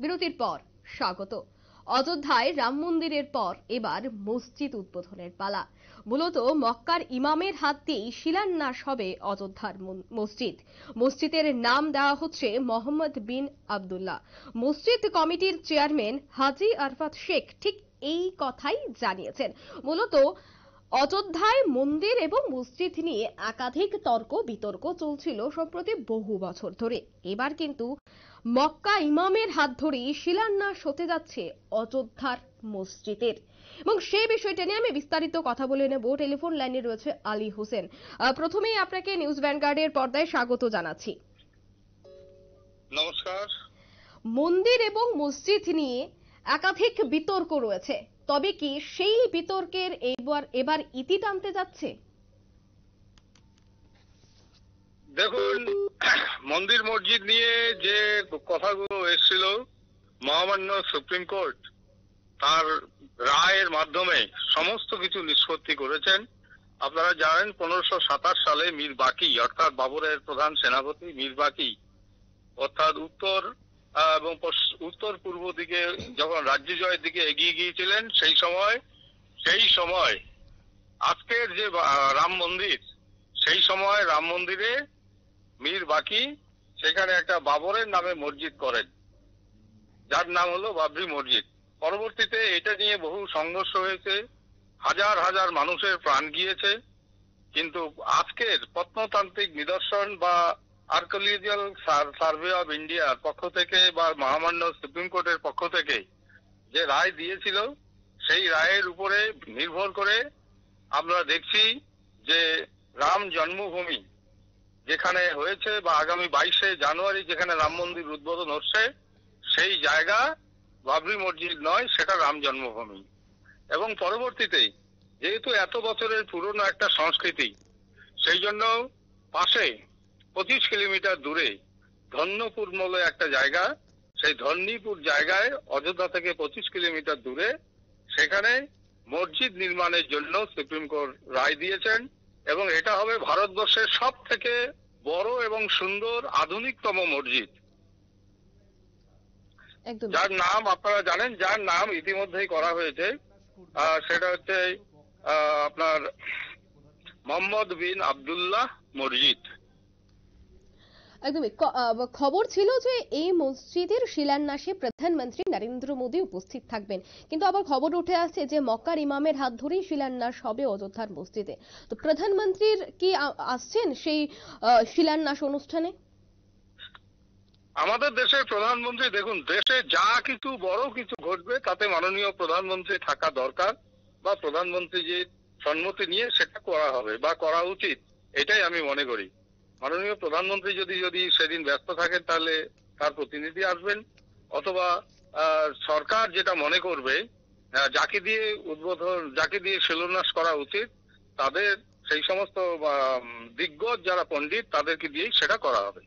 বিরতির পর স্বাগত। অযোধ্যায় রাম মন্দিরের পর এবার মসজিদ উদ্বোধনের পালা। মূলত মক্কার ইমামের হাত দিয়েই শিলান্যাস হবে অযোধ্যার মসজিদ। মসজিদের নাম দেওয়া হচ্ছে মোহাম্মদ বিন আব্দুল্লাহ। মসজিদ কমিটির চেয়ারম্যান হাজী আরফাত শেখ ঠিক এই কথাই জানিয়েছেন। মূলত অযোধ্যায় মন্দির এবং মসজিদ নিয়ে একাধিক তর্ক বিতর্ক চলছিল সম্প্রতি বহু বছর ধরে। এবার কিন্তু মক্কা ইমামের হাত ধরেই শিলান্যাস হতে যাচ্ছে অযোধ্যার মসজিদের, এবং সেই বিষয়টা নিয়ে আমি বিস্তারিত কথা বলে নেব। টেলিফোন লাইনে রয়েছে আলী হোসেন। প্রথমেই আপনাকে নিউজ ভ্যানগার্ডের পর্দায় স্বাগত জানাচ্ছি। নমস্কার। মন্দির এবং মসজিদ নিয়ে একাধিক বিতর্ক রয়েছে, তবে কি সেই বিতর্কের এবার ইতি টানতে যাচ্ছে? দেখুন, মন্দির মসজিদ নিয়ে যে কথাগুলো এসেছিল, মহামান্য সুপ্রিম কোর্ট তার রায়ের মাধ্যমে সমস্ত কিছু নিষ্পত্তি করেছেন। আপনারা জানেন 1527 সালে মীর বাকি অর্থাৎ বাবরের প্রধান সেনাপতি মীর বাকি অর্থাৎ উত্তর পূর্ব দিকে যখন রাজ্য জয়ের দিকে এগিয়ে গিয়েছিলেন, সেই সময় আজকের যে রাম মন্দির, সেই সময় রাম মন্দিরে মীর বাকি সেখানে একটা বাবরের নামে মসজিদ করেন, যার নাম হলো বাবরি মসজিদ। পরবর্তীতে এটা নিয়ে বহু সংঘর্ষ হয়েছে, হাজার হাজার মানুষের প্রাণ গিয়েছে। কিন্তু আজকের প্রত্নতান্ত্রিক নিদর্শন বা আর্কিওলজিক্যাল সার্ভে অফ ইন্ডিয়ার পক্ষ থেকে বা মহামান্য সুপ্রিম কোর্টের পক্ষ থেকে যে রায় দিয়েছিল, সেই রায়ের উপরে নির্ভর করে আমরা দেখছি যে রাম জন্মভূমি যেখানে হয়েছে বা আগামী 22শে জানুয়ারি যেখানে রাম মন্দির উদ্বোধন হচ্ছে, সেই জায়গা বাবরি মসজিদ নয়, সেটা রাম জন্মভূমি। এবং পরবর্তীতে যেহেতু এত বছরের পুরনো একটা সংস্কৃতি, সেই জন্য পাশে 25 কিলোমিটার দূরে ধন্যপুর বলে একটা জায়গা, সেই ধন্যপুর জায়গায় অযোধ্যা থেকে 25 কিলোমিটার দূরে সেখানে মসজিদ নির্মাণের জন্য সুপ্রিম কোর্ট রায় দিয়েছেন। এবং এটা হবে ভারতবর্ষের সব থেকে বড় এবং সুন্দর আধুনিকতম মসজিদ, যার নাম আপনারা জানেন, যার নাম ইতিমধ্যেই করা হয়েছে। সেটা হচ্ছে আপনার মোহাম্মদ বিন আব্দুল্লাহ মসজিদ। একদমই খবর ছিল যে এই মসজিদের শিলান্যাসে প্রধানমন্ত্রী নরেন্দ্র মোদী উপস্থিত থাকবেন, কিন্তু আবার খবর উঠে আসছে যে মক্কার ইমামের হাত ধরেই শিলান্যাস হবে অযোধ্যার মসজিদে। তো প্রধানমন্ত্রীর কি আসছেন সেই শিলান্যাস অনুষ্ঠানে? আমাদের দেশের প্রধানমন্ত্রী, দেখুন, দেশে যা কিছু বড় কিছু ঘটবে তাতে মাননীয় প্রধানমন্ত্রী থাকা দরকার, বা প্রধানমন্ত্রী যে সম্মতি নিয়ে সেটা করা হবে বা করা উচিত, এটাই আমি মনে করি। মাননীয় প্রধানমন্ত্রী যদি সেদিন ব্যস্ত থাকেন তাহলে তার প্রতিনিধি আসবেন, অথবা সরকার যেটা মনে করবে যাকে দিয়ে শিলান্যাস করা উচিত, তাদের সেই সমস্ত দিগ্গজ যারা পণ্ডিত তাদেরকে দিয়েই সেটা করা হবে।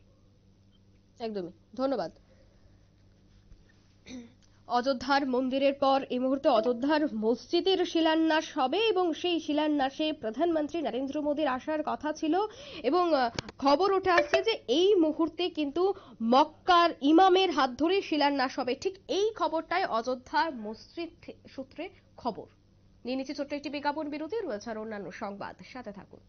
একদমই, ধন্যবাদ। অযোধ্যার মন্দিরের পর এই মুহূর্তে অযোধ্যার মসজিদের শিলান্যাস হবে, এবং সেই শিলান্যাসে প্রধানমন্ত্রী নরেন্দ্র মোদীর আসার কথা ছিল, এবং খবর উঠে আসছে যে এই মুহূর্তে কিন্তু মক্কার ইমামের হাত ধরে শিলান্যাস হবে। ঠিক এই খবরটাই অযোধ্যার মসজিদ সূত্রে খবর। নিয়ে নিচ্ছে ছোট্ট একটি বিজ্ঞাপন বিরতি, রয়েছে আর অন্যান্য সংবাদ, সাথে থাকুন।